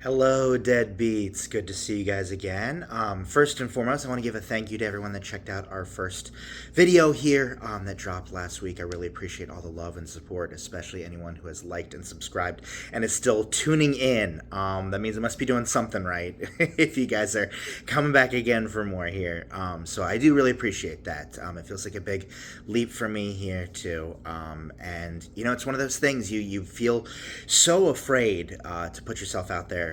Hello, deadbeats. Good to see you guys again. First and foremost, I want to give a thank you to everyone that checked out our first video here that dropped last week. I really appreciate all the love and support, especially anyone who has liked and subscribed and is still tuning in. That means I must be doing something right if you guys are coming back again for more here. So I do really appreciate that. It feels like a big leap for me here, too. And, you know, it's one of those things you feel so afraid to put yourself out there.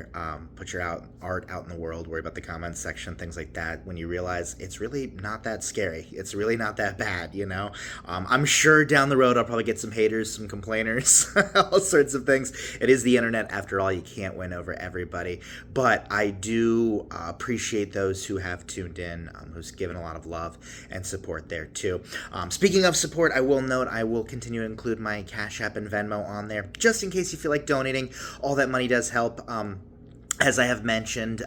Put your art out in the world, worry about the comments section, things like that, when you realize it's really not that scary. It's really not that bad, you know? I'm sure down the road I'll probably get some haters, some complainers, all sorts of things. It is the internet, after all. You can't win over everybody. But I do appreciate those who have tuned in, who's given a lot of love and support there, too. Speaking of support, I will note I will continue to include my Cashapp and Venmo on there, just in case you feel like donating. All that money does help. As I have mentioned,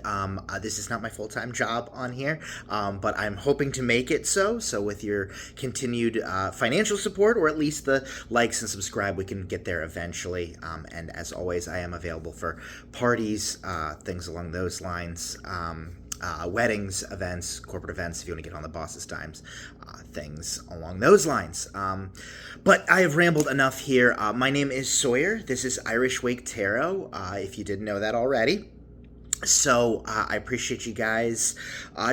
this is not my full-time job on here, but I'm hoping to make it so. So with your continued financial support, or at least the likes and subscribe, we can get there eventually. And as always, I am available for parties, things along those lines. Weddings, events, corporate events, if you want to get on the boss's dimes, things along those lines. But I have rambled enough here. My name is Sawyer. This is Irish Wake Tarot, if you didn't know that already. So I appreciate you guys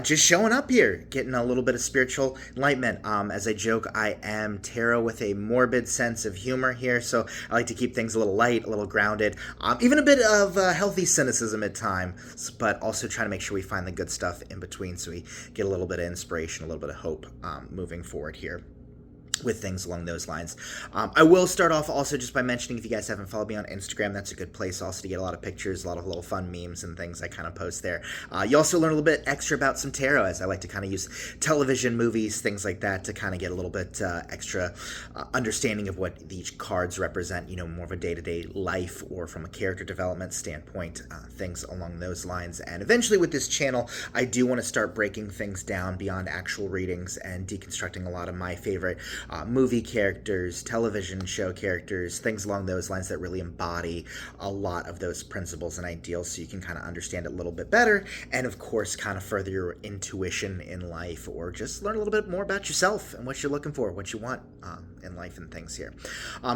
just showing up here, getting a little bit of spiritual enlightenment. As I joke, I am tarot with a morbid sense of humor here, so I like to keep things a little light, a little grounded, even a bit of healthy cynicism at times, but also trying to make sure we find the good stuff in between so we get a little bit of inspiration, a little bit of hope moving forward here with things along those lines. I will start off also just by mentioning, if you guys haven't followed me on Instagram, that's a good place also to get a lot of pictures, a lot of little fun memes and things I kind of post there. You also learn a little bit extra about some tarot, as I like to kind of use television, movies, things like that to kind of get a little bit extra understanding of what each cards represent, you know, more of a day-to-day life or from a character development standpoint, things along those lines. And eventually with this channel, I do want to start breaking things down beyond actual readings and deconstructing a lot of my favorite movie characters, television show characters, things along those lines that really embody a lot of those principles and ideals, so you can kind of understand it a little bit better, and of course kind of further your intuition in life, or just learn a little bit more about yourself and what you're looking for, what you want in life and things here.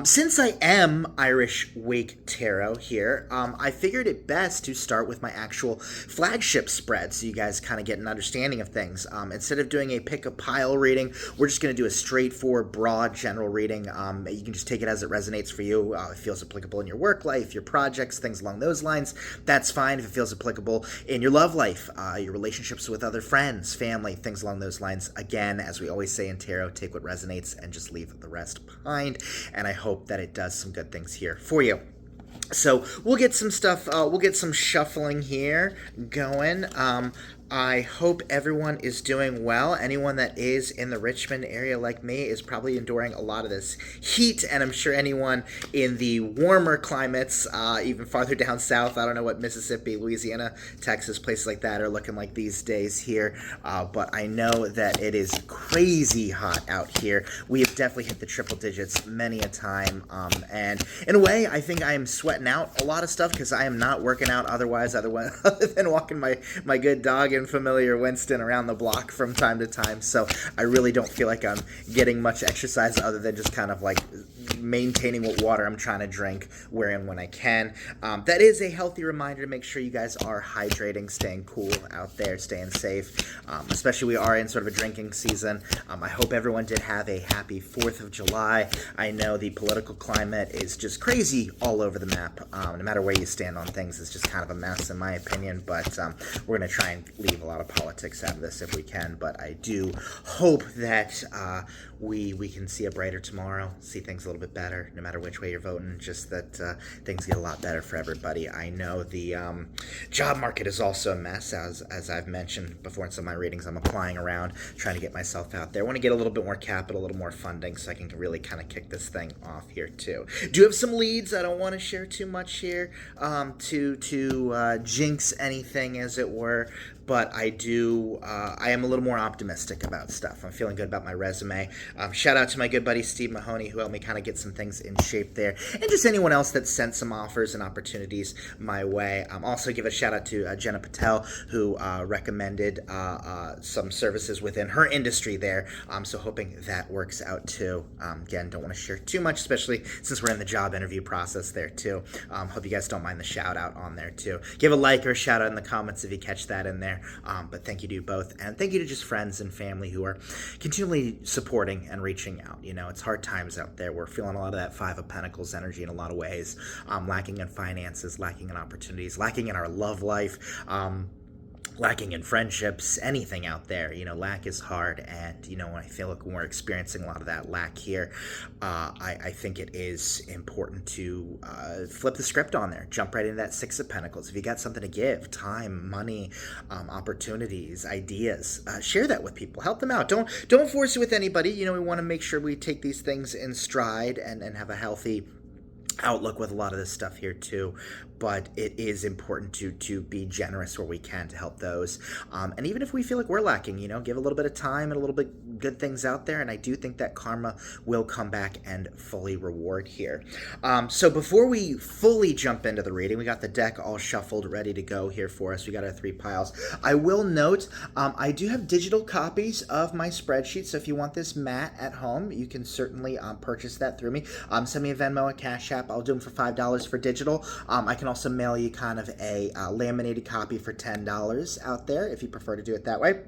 Since I am Irish Wake Tarot here, I figured it best to start with my actual flagship spread, so you guys kind of get an understanding of things. Instead of doing a pick a pile reading, we're just going to do a straightforward, broad, general reading. You can just take it as it resonates for you. If it feels applicable in your work life, your projects, things along those lines, that's fine. If it feels applicable in your love life, your relationships with other friends, family, things along those lines, again, as we always say in tarot, take what resonates and just leave the rest behind. And I hope that it does some good things here for you. So we'll get some stuff, we'll get some shuffling here going. I hope everyone is doing well. Anyone that is in the Richmond area like me is probably enduring a lot of this heat, and I'm sure anyone in the warmer climates, even farther down south, I don't know what Mississippi, Louisiana, Texas, places like that are looking like these days here, but I know that it is crazy hot out here. We have definitely hit the triple digits many a time, and in a way, I think I am sweating out a lot of stuff because I am not working out otherwise other than walking my good dog and familiar Winston around the block from time to time, so I really don't feel like I'm getting much exercise other than just kind of like maintaining what water I'm trying to drink where and when I can. That is a healthy reminder to make sure you guys are hydrating, staying cool out there, staying safe, especially we are in sort of a drinking season. I hope everyone did have a happy 4th of July. I know the political climate is just crazy all over the map. No matter where you stand on things, it's just kind of a mess in my opinion, but we're going to try and leave a lot of politics out of this if we can, but I do hope that we can see a brighter tomorrow, see things a little bit better, no matter which way you're voting, just that things get a lot better for everybody. I know the job market is also a mess, as I've mentioned before in some of my readings. I'm applying around, trying to get myself out there. I want to get a little bit more capital, a little more funding, so I can really kind of kick this thing off here too. Do have some leads. I don't want to share too much here to jinx anything, as it were, but I am a little more optimistic about stuff. I'm feeling good about my resume. Shout out to my good buddy Steve Mahoney, who helped me kind of get some things in shape there, and just anyone else that sent some offers and opportunities my way. Also give a shout out to Jenna Patel, who recommended some services within her industry there. So hoping that works out too. Again, don't want to share too much, especially since we're in the job interview process there too. Hope you guys don't mind the shout out on there too. Give a like or a shout out in the comments if you catch that in there. But thank you to you both, and thank you to just friends and family who are continually supporting and reaching out. You know, it's hard times out there. We're feeling a lot of that Five of Pentacles energy in a lot of ways. Lacking in finances, lacking in opportunities, lacking in our love life. Lacking in friendships, anything out there. You know, lack is hard, and you know, when I feel like when we're experiencing a lot of that lack here, I think it is important to flip the script on there, jump right into that Six of Pentacles. If you got something to give, time, money, opportunities, ideas, share that with people, help them out. Don't force it with anybody. You know, we want to make sure we take these things in stride and have a healthy outlook with a lot of this stuff here too, but it is important to be generous where we can to help those, and even if we feel like we're lacking, you know, give a little bit of time and a little bit good things out there, and I do think that karma will come back and fully reward here. So before we fully jump into the reading, we got the deck all shuffled ready to go here for us. We got our 3 piles. I will note I do have digital copies of my spreadsheet, so if you want this mat at home, you can certainly purchase that through me. Send me a Venmo, a Cashapp. I'll do them for $5 for digital. I can also mail you kind of a laminated copy for $10 out there if you prefer to do it that way.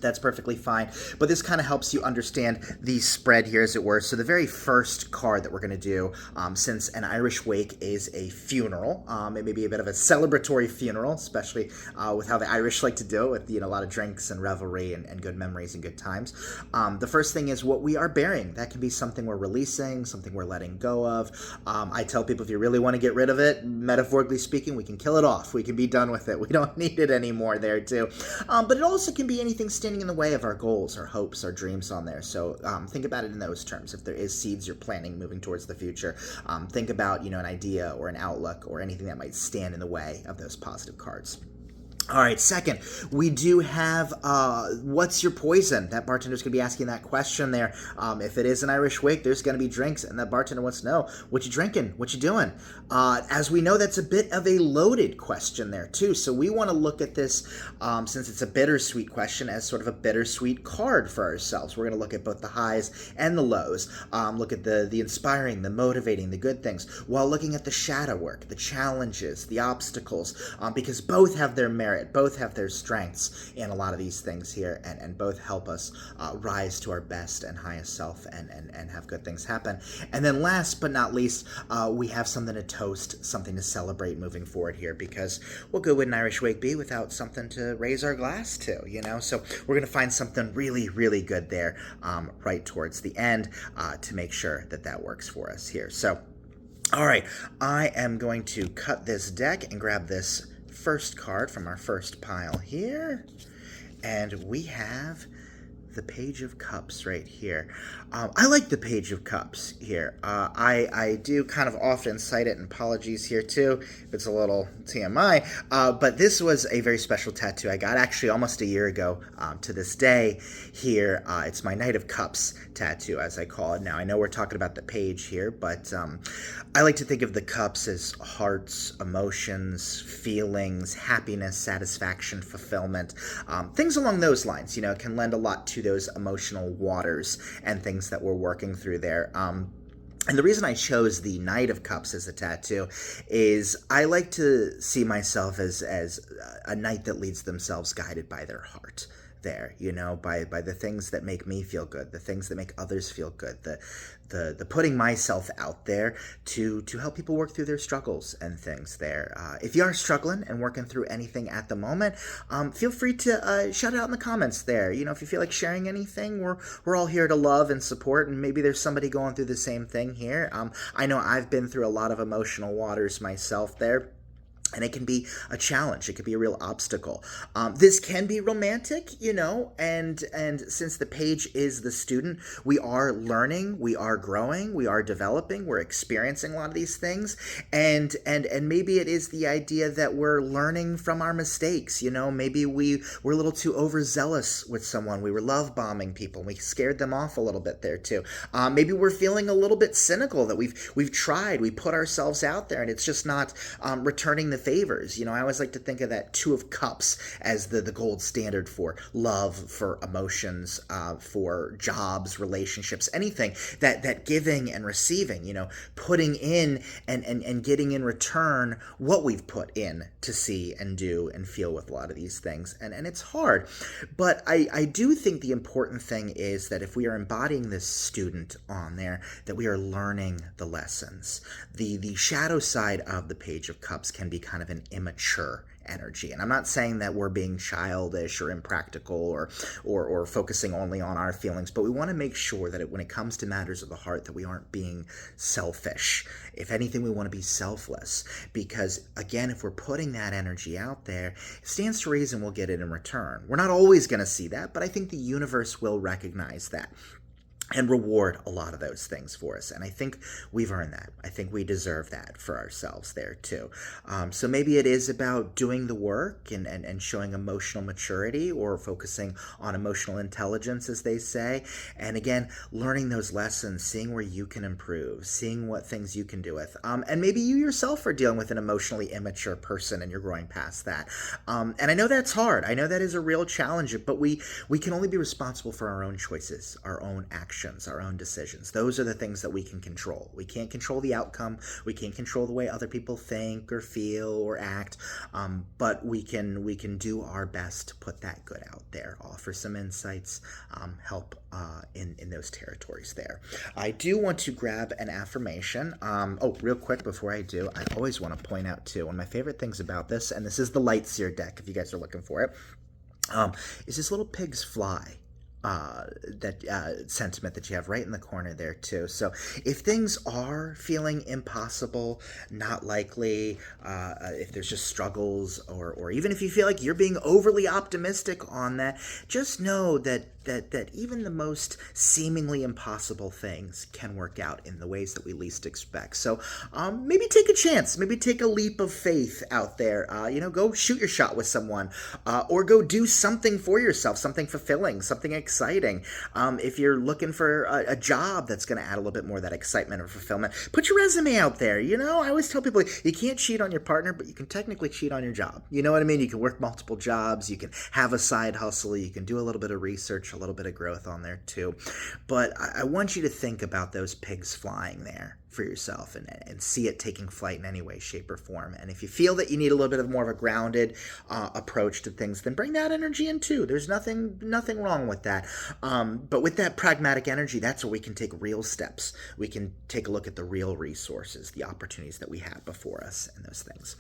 That's perfectly fine. But this kind of helps you understand the spread here, as it were. So the very first card that we're going to do, since an Irish wake is a funeral, it may be a bit of a celebratory funeral, especially with how the Irish like to do it, with, you know, a lot of drinks and revelry and good memories and good times. The first thing is what we are bearing. That can be something we're releasing, something we're letting go of. I tell people, if you really want to get rid of it, metaphorically speaking, we can kill it off. We can be done with it. We don't need it anymore there too. But it also can be anything standing in the way of our goals, our hopes, our dreams on there. So think about it in those terms. If there is seeds you're planting moving towards the future, think about, you know, an idea or an outlook or anything that might stand in the way of those positive cards. All right, second, we do have what's your poison? That bartender's going to be asking that question there. If it is an Irish wake, there's going to be drinks, and that bartender wants to know, what you drinking? What you doing? As we know, that's a bit of a loaded question there, too. So we want to look at this, since it's a bittersweet question, as sort of a bittersweet card for ourselves. We're going to look at both the highs and the lows, look at the inspiring, the motivating, the good things, while looking at the shadow work, the challenges, the obstacles, because both have their merit. Both have their strengths in a lot of these things here, and both help us rise to our best and highest self and have good things happen. And then last but not least, we have something to toast, something to celebrate moving forward here, because what good would an Irish wake be without something to raise our glass to, you know? So we're going to find something really, really good there right towards the end to make sure that that works for us here. So, all right, I am going to cut this deck and grab this first card from our first pile here, and we have the Page of Cups right here. I like the Page of Cups here. I do kind of often cite it, and apologies here too if it's a little TMI, but this was a very special tattoo I got actually almost a year ago to this day here. It's my Knight of Cups tattoo, as I call it. Now, I know we're talking about the page here, but I like to think of the cups as hearts, emotions, feelings, happiness, satisfaction, fulfillment, things along those lines. You know, it can lend a lot to those emotional waters and things that we're working through there. And the reason I chose the Knight of Cups as a tattoo is I like to see myself as a knight that leads themselves guided by their heart there, you know, by the things that make me feel good, the things that make others feel good, the putting myself out there to help people work through their struggles and things there. If you are struggling and working through anything at the moment, feel free to shout it out in the comments there. You know, if you feel like sharing anything, we're all here to love and support, and maybe there's somebody going through the same thing here. I know I've been through a lot of emotional waters myself there. And it can be a challenge. It could be a real obstacle. This can be romantic, and since the page is the student, we are learning, we are growing, we are developing, we're experiencing a lot of these things, and maybe it is the idea that we're learning from our mistakes. Maybe we were a little too overzealous with someone. We were love bombing people. And we scared them off a little bit there too. Maybe we're feeling a little bit cynical that we've tried, we put ourselves out there, and it's just not returning the favors. I always like to think of that Two of Cups as the gold standard for love, for emotions, for jobs, relationships, anything that giving and receiving, putting in and getting in return what we've put in to see and do and feel with a lot of these things. And it's hard. But I do think the important thing is that if we are embodying this student on there, that we are learning the lessons. The shadow side of the Page of Cups can be kind of an immature energy. And I'm not saying that we're being childish or impractical or focusing only on our feelings, but we want to make sure that when it comes to matters of the heart, that we aren't being selfish. If anything, we want to be selfless, because again, if we're putting that energy out there, it stands to reason we'll get it in return. We're not always going to see that, but I think the universe will recognize that and reward a lot of those things for us. And I think we've earned that. I think we deserve that for ourselves there too. So maybe it is about doing the work and showing emotional maturity, or focusing on emotional intelligence, as they say. And again, learning those lessons, seeing where you can improve, seeing what things you can do with. And maybe you yourself are dealing with an emotionally immature person and you're growing past that. And I know that's hard. I know that is a real challenge, but we can only be responsible for our own choices, our own actions, our own decisions. Those are the things that we can control. We can't control the outcome. We can't control the way other people think or feel or act, but we can do our best to put that good out there, offer some insights, help in those territories there. I do want to grab an affirmation. Real quick before I do, I always want to point out too, one of my favorite things about this, and this is the Light Seer deck if you guys are looking for it, is this little pig's fly. That sentiment that you have right in the corner there too. So if things are feeling impossible, not likely, if there's just struggles, or even if you feel like you're being overly optimistic on that, just know that even the most seemingly impossible things can work out in the ways that we least expect. So maybe take a chance, maybe take a leap of faith out there. Go shoot your shot with someone, or go do something for yourself, something fulfilling, something exciting. If you're looking for a job that's going to add a little bit more of that excitement or fulfillment, put your resume out there. I always tell people, you can't cheat on your partner, but you can technically cheat on your job. You know what I mean? You can work multiple jobs, you can have a side hustle, you can do a little bit of research, a little bit of growth on there too. But I want you to think about those pigs flying there for yourself and see it taking flight in any way, shape, or form. And if you feel that you need a little bit of more of a grounded approach to things, then bring that energy in too. There's nothing wrong with that. But with that pragmatic energy, that's where we can take real steps. We can take a look at the real resources, the opportunities that we have before us, and those things.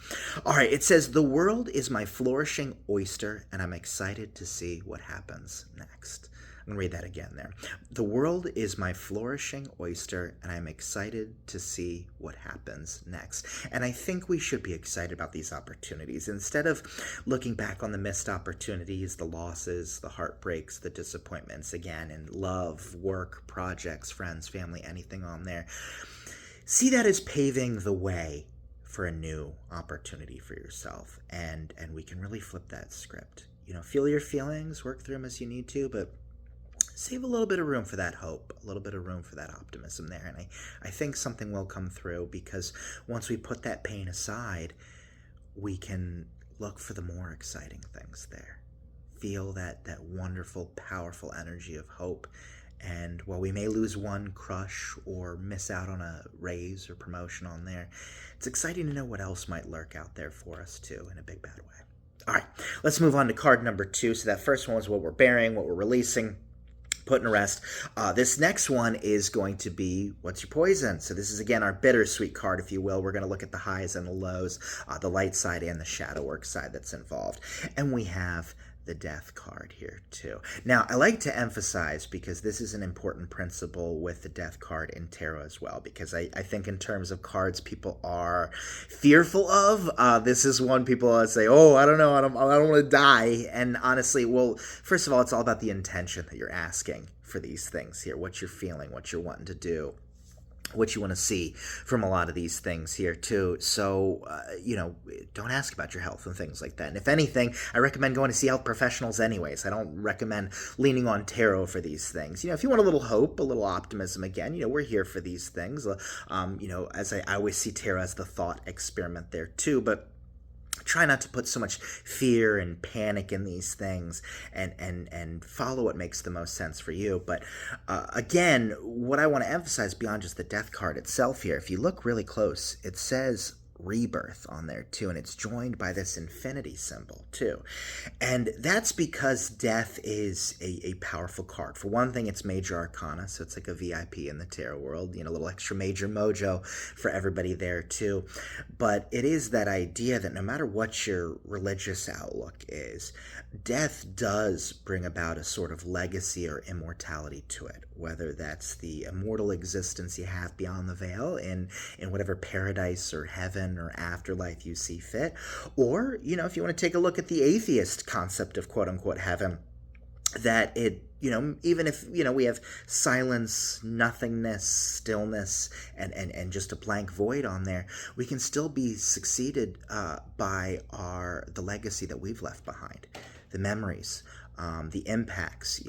All right, it says, the world is my flourishing oyster, and I'm excited to see what happens next. I'm going to read that again there. The world is my flourishing oyster, and I'm excited to see what happens next. And I think we should be excited about these opportunities. Instead of looking back on the missed opportunities, the losses, the heartbreaks, the disappointments, again, in love, work, projects, friends, family, anything on there, see that as paving the way for a new opportunity for yourself. And we can really flip that script. Feel your feelings, work through them as you need to, but save a little bit of room for that hope, a little bit of room for that optimism there. And I think something will come through, because once we put that pain aside, we can look for the more exciting things there. Feel that wonderful, powerful energy of hope. And while we may lose one crush or miss out on a raise or promotion on there, it's exciting to know what else might lurk out there for us too, in a big bad way. All right, let's move on to card number 2. So that first one was what we're bearing, what we're releasing, putting to rest. This next one is going to be, what's your poison? So this is, again, our bittersweet card, if you will. We're going to look at the highs and the lows, the light side and the shadow work side that's involved. And we have the death card here too. Now, I like to emphasize, because this is an important principle with the death card in tarot as well, because I think in terms of cards people are fearful of, this is one people say, oh, I don't know, I don't want to die. And honestly, well, first of all, it's all about the intention that you're asking for these things here, what you're feeling, what you're wanting to do, what you want to see from a lot of these things here too. So, don't ask about your health and things like that. And if anything, I recommend going to see health professionals anyways. I don't recommend leaning on tarot for these things. If you want a little hope, a little optimism, again, we're here for these things. As I always see tarot as the thought experiment there too, but try not to put so much fear and panic in these things, and follow what makes the most sense for you. But again, what I want to emphasize beyond just the death card itself here, if you look really close, it says rebirth on there too, and it's joined by this infinity symbol too. And that's because death is a powerful card. For one thing, it's major arcana, so it's like a VIP in the tarot world, a little extra major mojo for everybody there too. But it is that idea that no matter what your religious outlook is, death does bring about a sort of legacy or immortality to it, whether that's the immortal existence you have beyond the veil in whatever paradise or heaven or afterlife you see fit, or if you want to take a look at the atheist concept of quote-unquote heaven, that it even if we have silence, nothingness, stillness, and just a blank void on there, we can still be succeeded by the legacy that we've left behind, the memories, the impacts.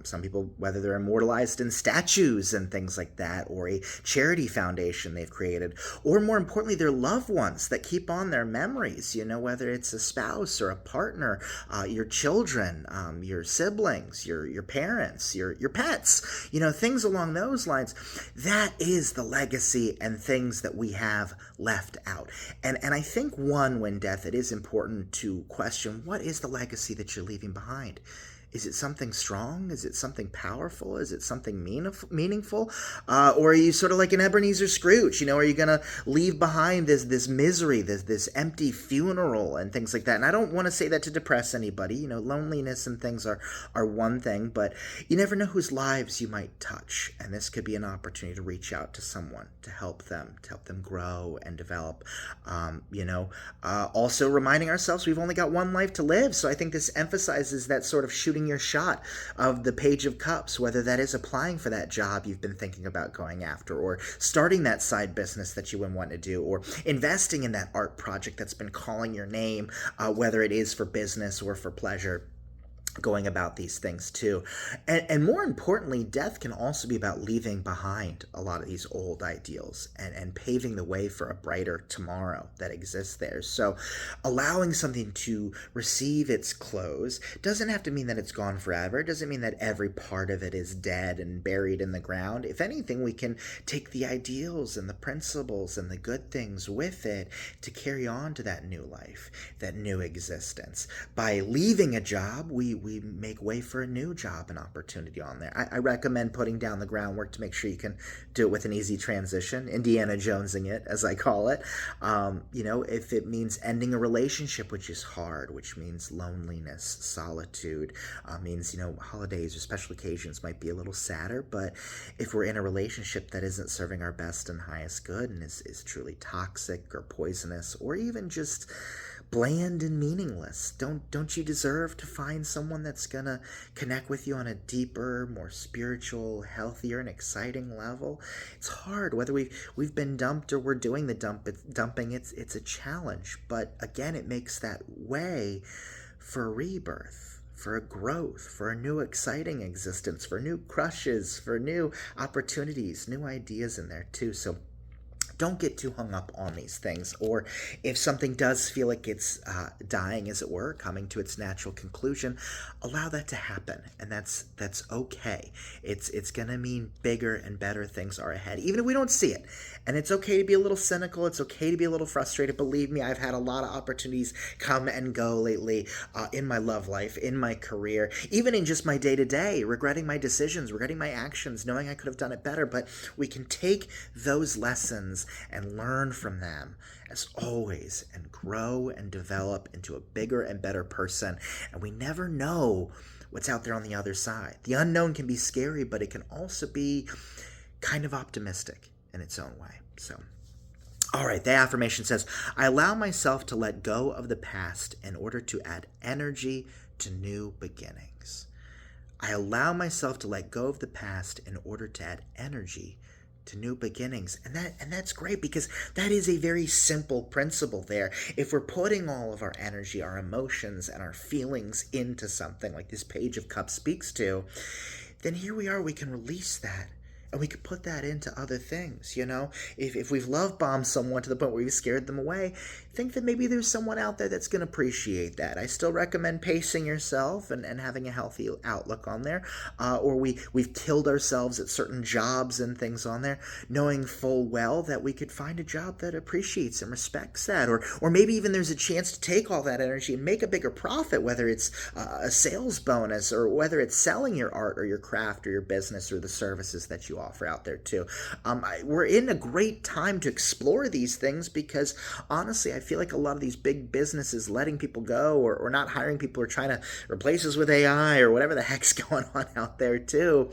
Some people, whether they're immortalized in statues and things like that, or a charity foundation they've created, or more importantly, their loved ones that keep on their memories, whether it's a spouse or a partner, your children, your siblings, your parents, your pets, things along those lines. That is the legacy and things that we have left out. And I think when death, it is important to question, what is the legacy that you're leaving behind? Is it something strong? Is it something powerful? Is it something meaningful? Or are you sort of like an Ebenezer Scrooge? Are you going to leave behind this misery, this empty funeral and things like that? And I don't want to say that to depress anybody. Loneliness and things are one thing, but you never know whose lives you might touch. And this could be an opportunity to reach out to someone, to help them grow and develop. Also reminding ourselves we've only got one life to live. So I think this emphasizes that sort of shooting your shot of the Page of Cups, whether that is applying for that job you've been thinking about going after, or starting that side business that you would want to do, or investing in that art project that's been calling your name, whether it is for business or for pleasure. Going about these things too. And more importantly, death can also be about leaving behind a lot of these old ideals and paving the way for a brighter tomorrow that exists there. So allowing something to receive its close doesn't have to mean that it's gone forever. It doesn't mean that every part of it is dead and buried in the ground. If anything, we can take the ideals and the principles and the good things with it to carry on to that new life, that new existence. By leaving a job, we make way for a new job and opportunity on there. I recommend putting down the groundwork to make sure you can do it with an easy transition, Indiana Jonesing it, as I call it. If it means ending a relationship, which is hard, which means loneliness, solitude, means, holidays or special occasions might be a little sadder, but if we're in a relationship that isn't serving our best and highest good and is truly toxic or poisonous, or even just bland and meaningless, don't you deserve to find someone that's gonna connect with you on a deeper, more spiritual, healthier, and exciting level? It's hard, whether we've been dumped or we're doing the dumping. It's a challenge, but again, it makes that way for a rebirth, for a growth, for a new exciting existence, for new crushes, for new opportunities, new ideas in there too. So don't get too hung up on these things. Or if something does feel like it's dying, as it were, coming to its natural conclusion, allow that to happen. And that's okay. It's going to mean bigger and better things are ahead, even if we don't see it. And it's okay to be a little cynical. It's okay to be a little frustrated. Believe me, I've had a lot of opportunities come and go lately in my love life, in my career, even in just my day-to-day, regretting my decisions, regretting my actions, knowing I could have done it better. But we can take those lessons and learn from them as always and grow and develop into a bigger and better person. And we never know what's out there on the other side. The unknown can be scary, but it can also be kind of optimistic in its own way. So, all right, the affirmation says, I allow myself to let go of the past in order to add energy to new beginnings. I allow myself to let go of the past in order to add energy to new beginnings. And that's great, because that is a very simple principle there. If we're putting all of our energy, our emotions, and our feelings into something like this Page of Cups speaks to, then here we are, we can release that. And we could put that into other things, you know? If we've love bombed someone to the point where we've scared them away, think that maybe there's someone out there that's going to appreciate that. I still recommend pacing yourself and having a healthy outlook on there. Or we've killed ourselves at certain jobs and things on there, knowing full well that we could find a job that appreciates and respects that. Or maybe even there's a chance to take all that energy and make a bigger profit, whether it's a sales bonus or whether it's selling your art or your craft or your business or the services that you offer out there too. We're in a great time to explore these things, because honestly, I feel like a lot of these big businesses letting people go or not hiring people or trying to replace us with AI or whatever the heck's going on out there too,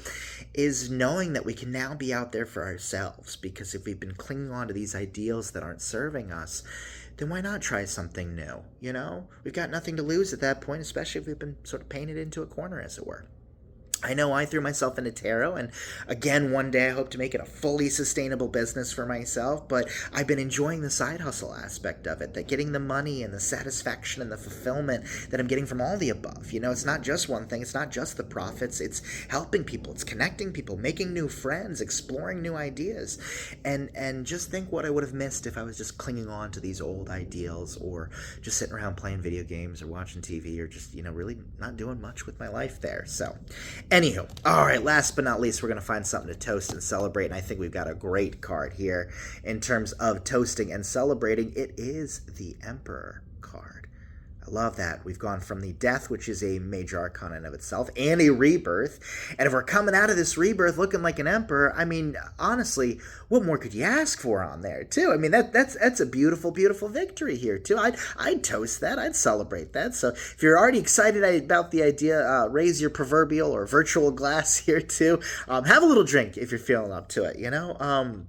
is knowing that we can now be out there for ourselves. Because if we've been clinging on to these ideals that aren't serving us, then why not try something new? You know, we've got nothing to lose at that point, especially if we've been sort of painted into a corner, as it were. I know I threw myself into tarot, and again, one day I hope to make it a fully sustainable business for myself, but I've been enjoying the side hustle aspect of it, that getting the money and the satisfaction and the fulfillment that I'm getting from all the above. You know, it's not just one thing, it's not just the profits, it's helping people, it's connecting people, making new friends, exploring new ideas, and just think what I would have missed if I was just clinging on to these old ideals, or just sitting around playing video games or watching TV, or just, you know, really not doing much with my life there. So anywho, all right, last but not least, we're going to find something to toast and celebrate, and I think we've got a great card here in terms of toasting and celebrating. It is the Emperor card. I love that. We've gone from the Death, which is a major arcana in of itself, and a rebirth. And if we're coming out of this rebirth looking like an emperor, I mean, honestly, what more could you ask for on there, too? I mean, that's a beautiful, beautiful victory here, too. I'd toast that. I'd celebrate that. So if you're already excited about the idea, raise your proverbial or virtual glass here, too. Have a little drink if you're feeling up to it, you know?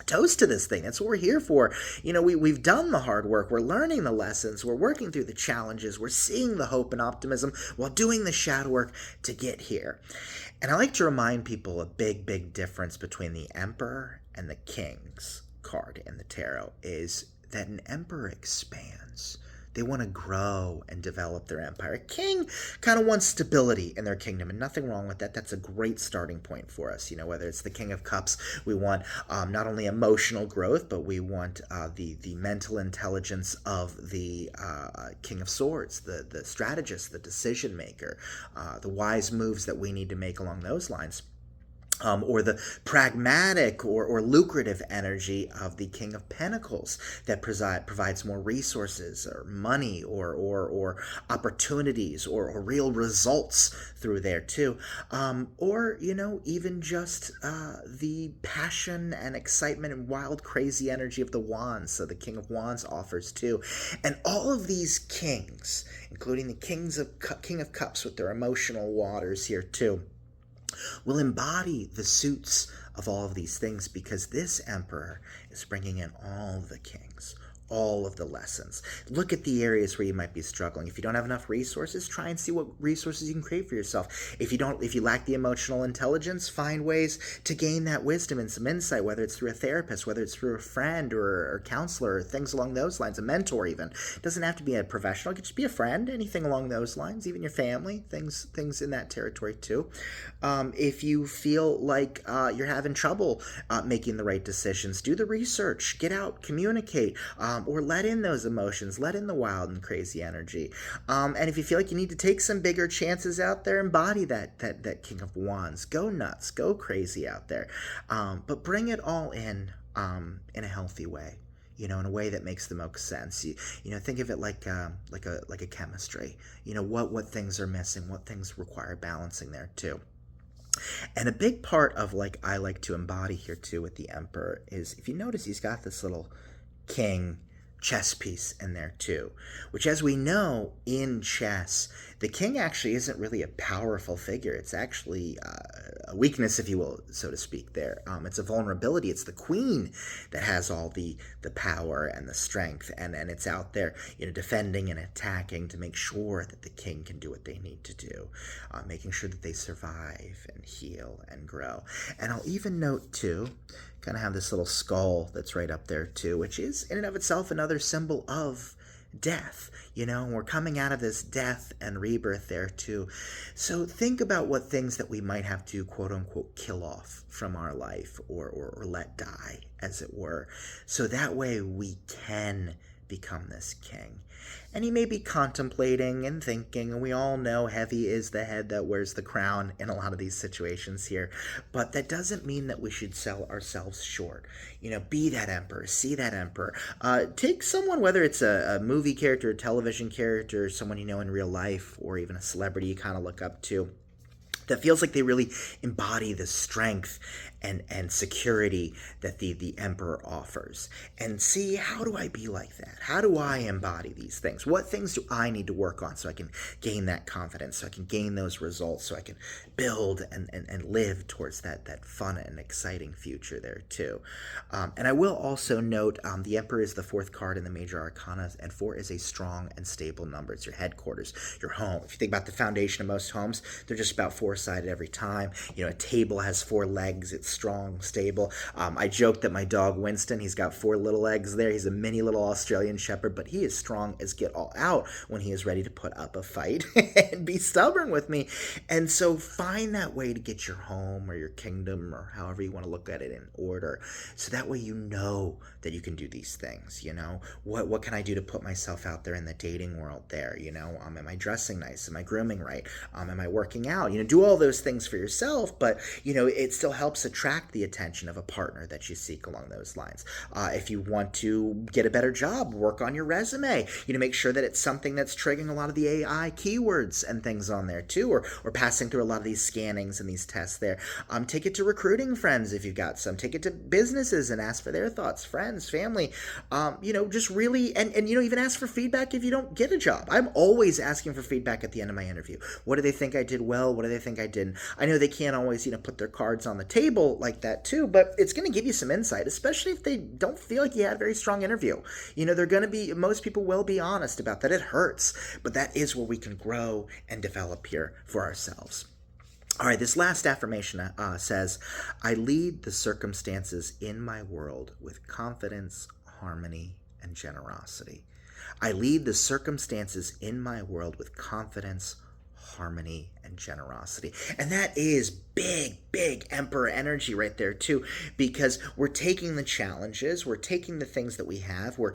Toast to this thing. That's what we're here for. You know, we've done the hard work. We're learning the lessons. We're working through the challenges. We're seeing the hope and optimism while doing the shadow work to get here. And I like to remind people a big, big difference between the Emperor and the King's card in the tarot is that an emperor expands. They want to grow and develop their empire. A king kind of wants stability in their kingdom, and nothing wrong with that. That's a great starting point for us. You know, whether it's the King of Cups, we want not only emotional growth, but we want the mental intelligence of the King of Swords, the strategist, the decision maker, the wise moves that we need to make along those lines. Or the pragmatic or lucrative energy of the King of Pentacles that provides more resources or money or opportunities or real results through there too. Or, you know, even just the passion and excitement and wild, crazy energy of the Wands. So the King of Wands offers too. And all of these kings, including the King of Cups with their emotional waters here too, will embody the suits of all of these things, because this emperor is bringing in all the kings, all of the lessons. Look at the areas where you might be struggling. If you don't have enough resources, try and see what resources you can create for yourself. If you lack the emotional intelligence, find ways to gain that wisdom and some insight, whether it's through a therapist, whether it's through a friend or counselor, or things along those lines, a mentor even. It doesn't have to be a professional. It could just be a friend, anything along those lines, even your family, things in that territory too. If you feel like you're having trouble making the right decisions, do the research, get out, communicate, or let in those emotions, let in the wild and crazy energy. And if you feel like you need to take some bigger chances out there, embody that King of Wands. Go nuts, go crazy out there. But bring it all in a healthy way. You know, in a way that makes the most sense. You know, think of it like a chemistry. You know, what things are missing, what things require balancing there too. And a big part of like I like to embody here too with the emperor is, if you notice, he's got this little king chess piece in there too, which, as we know in chess, the king actually isn't really a powerful figure. It's actually a weakness, if you will, so to speak. There, it's a vulnerability. It's the queen that has all the power and the strength, and it's out there, defending and attacking to make sure that the king can do what they need to do, making sure that they survive and heal and grow. And I'll even note too, kind of have this little skull that's right up there too, which is in and of itself another symbol of death. We're coming out of this death and rebirth there too. So think about what things that we might have to quote unquote kill off from our life, or let die, as it were, so that way we can become this king. And he may be contemplating and thinking, and we all know heavy is the head that wears the crown in a lot of these situations here, but that doesn't mean that we should sell ourselves short. Be that emperor, see that emperor. Take someone, whether it's a movie character, a television character, someone in real life, or even a celebrity you kind of look up to, that feels like they really embody the strength and security that the emperor offers, and see, how do I be like that? How do I embody these things? What things do I need to work on so I can gain that confidence, so I can gain those results, so I can build and live towards that fun and exciting future there too. And I will also note, the emperor is the fourth card in the major arcana, and 4 is a strong and stable number. It's your headquarters, your home. If you think about the foundation of most homes, they're just about four-sided every time. A table has 4 legs. It's strong, stable. I joke that my dog Winston, he's got 4 little legs there. He's a mini little Australian Shepherd, but he is strong as get all out when he is ready to put up a fight and be stubborn with me. And so find that way to get your home or your kingdom, or however you want to look at it, in order, so that way that you can do these things. What can I do to put myself out there in the dating world there? Am I dressing nice? Am I grooming right? Am I working out? Do all those things for yourself, but it still helps attract the attention of a partner that you seek along those lines. If you want to get a better job, work on your resume. Make sure that it's something that's triggering a lot of the AI keywords and things on there too, or passing through a lot of these scannings and these tests there. Take it to recruiting friends if you've got some. Take it to businesses and ask for their thoughts, friends, family. Just really, and even ask for feedback if you don't get a job. I'm always asking for feedback at the end of my interview. What do they think I did well? What do they think I didn't? I know they can't always, put their cards on the table like that too, but it's going to give you some insight, especially if they don't feel like you had a very strong interview. They're going to be, most people will be honest about that. It hurts, but that is where we can grow and develop here for ourselves. All right, this last affirmation says, I lead the circumstances in my world with confidence, harmony, and generosity. I lead the circumstances in my world with confidence, harmony, and generosity. And that is big emperor energy right there too, because we're taking the challenges, we're taking the things that we have, we're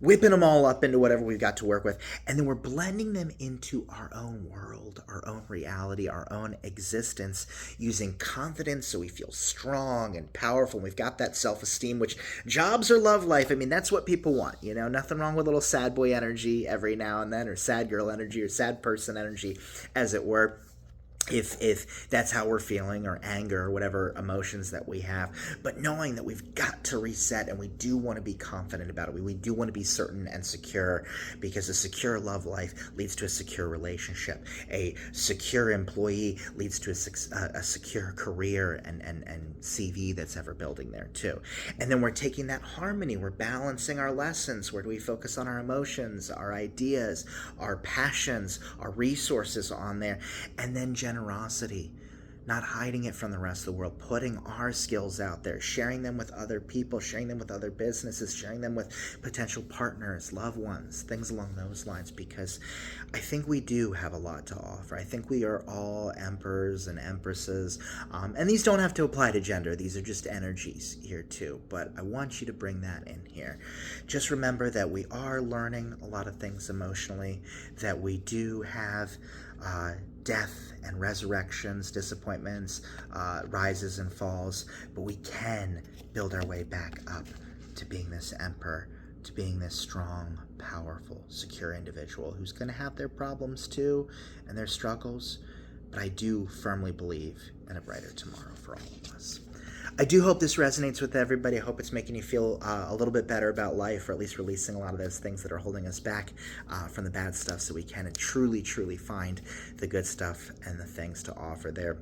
whipping them all up into whatever we've got to work with, and then we're blending them into our own world, our own reality, our own existence, using confidence so we feel strong and powerful. We've got that self-esteem, which jobs or love life, that's what people want. Nothing wrong with a little sad boy energy every now and then, or sad girl energy, or sad person energy, as it were, if that's how we're feeling, or anger, or whatever emotions that we have. But knowing that we've got to reset, and we do want to be confident about it. We do want to be certain and secure, because a secure love life leads to a secure relationship. A secure employee leads to a secure career and CV that's ever building there too. And then we're taking that harmony, we're balancing our lessons. Where do we focus on our emotions, our ideas, our passions, our resources on there? And then generosity, not hiding it from the rest of the world, putting our skills out there, sharing them with other people, sharing them with other businesses, sharing them with potential partners, loved ones, things along those lines, because I think we do have a lot to offer. I think we are all emperors and empresses, and these don't have to apply to gender. These are just energies here too, but I want you to bring that in here. Just remember that we are learning a lot of things emotionally, that we do have death and resurrections, disappointments, rises and falls, but we can build our way back up to being this emperor, to being this strong, powerful, secure individual who's going to have their problems too and their struggles, but I do firmly believe in a brighter tomorrow for all of us. I do hope this resonates with everybody. I hope it's making you feel a little bit better about life, or at least releasing a lot of those things that are holding us back from the bad stuff, so we can truly, truly find the good stuff and the things to offer there.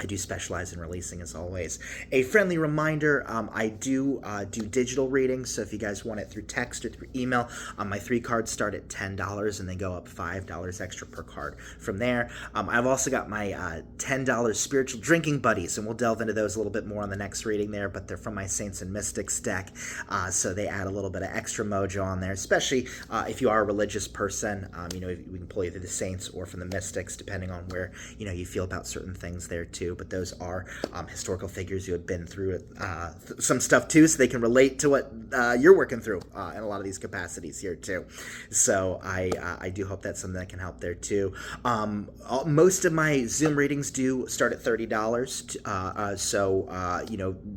I do specialize in releasing, as always. A friendly reminder, I do digital readings, so if you guys want it through text or through email, my 3 cards start at $10 and they go up $5 extra per card from there. I've also got my $10 spiritual drinking buddies, and we'll delve into those a little bit more on the next reading there, but they're from my Saints and Mystics deck, so they add a little bit of extra mojo on there, especially if you are a religious person. We can pull either the Saints or from the Mystics, depending on where you feel about certain things there too. But those are historical figures who have been through some stuff too, so they can relate to what you're working through in a lot of these capacities here too. So I do hope that's something that can help there too. Most of my Zoom readings do start at $30. So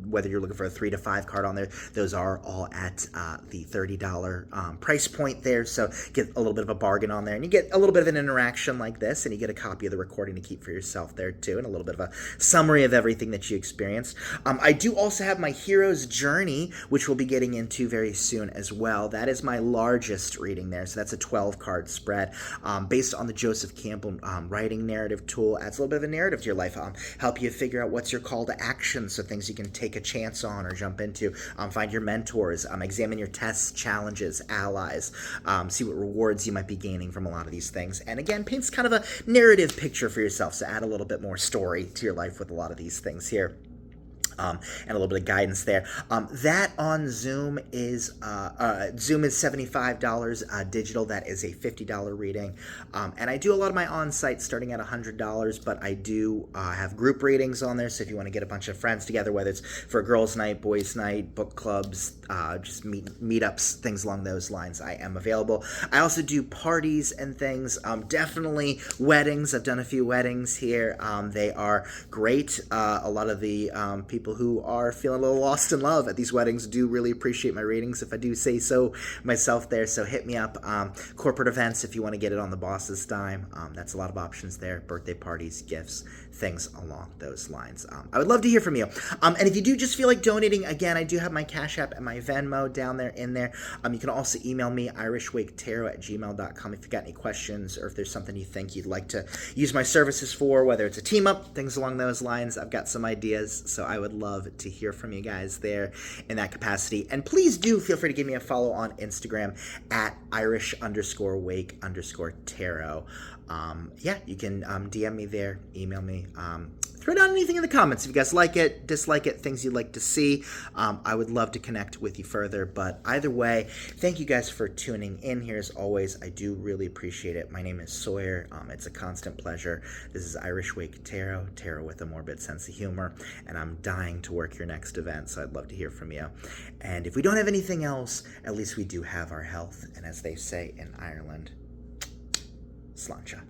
whether you're looking for a 3 to 5 card on there, those are all at the $30 price point there. So get a little bit of a bargain on there, and you get a little bit of an interaction like this, and you get a copy of the recording to keep for yourself there too, and a little bit of a summary of everything that you experienced. I do also have my Hero's Journey, which we'll be getting into very soon as well. That is my largest reading there, so that's a 12-card spread based on the Joseph Campbell writing narrative tool. Adds a little bit of a narrative to your life, help you figure out what's your call to action, so things you can take a chance on or jump into. Find your mentors, examine your tests, challenges, allies, see what rewards you might be gaining from a lot of these things. And again, paints kind of a narrative picture for yourself, so add a little bit more story to your life with a lot of these things here. And a little bit of guidance there. That on Zoom is $75. Digital, that is a $50 reading. And I do a lot of my on-site starting at $100, but I do have group readings on there, so if you want to get a bunch of friends together, whether it's for girls' night, boys' night, book clubs, just meetups, things along those lines, I am available. I also do parties and things, definitely weddings. I've done a few weddings here. They are great. A lot of the people who are feeling a little lost in love at these weddings do really appreciate my readings, if I do say so myself there. So hit me up. Corporate events, if you want to get it on the boss's dime, that's a lot of options there. Birthday parties, gifts, things along those lines. I would love to hear from you. And if you do just feel like donating, again, I do have my Cashapp and my Venmo down there in there. You can also email me, irishwaketarot@gmail.com, if you've got any questions, or if there's something you think you'd like to use my services for, whether it's a team up, things along those lines. I've got some ideas, so I would love to hear from you guys there in that capacity. And please do feel free to give me a follow on Instagram at irish_wake_tarot. You can DM me there, email me, throw down anything in the comments if you guys like it, dislike it, things you'd like to see. I would love to connect with you further, but either way, thank you guys for tuning in here as always. I do really appreciate it. My name is Sawyer. It's a constant pleasure. This is Irish Wake Tarot, tarot with a morbid sense of humor, and I'm dying to work your next event, so I'd love to hear from you. And if we don't have anything else, at least we do have our health, and as they say in Ireland, Sláinte.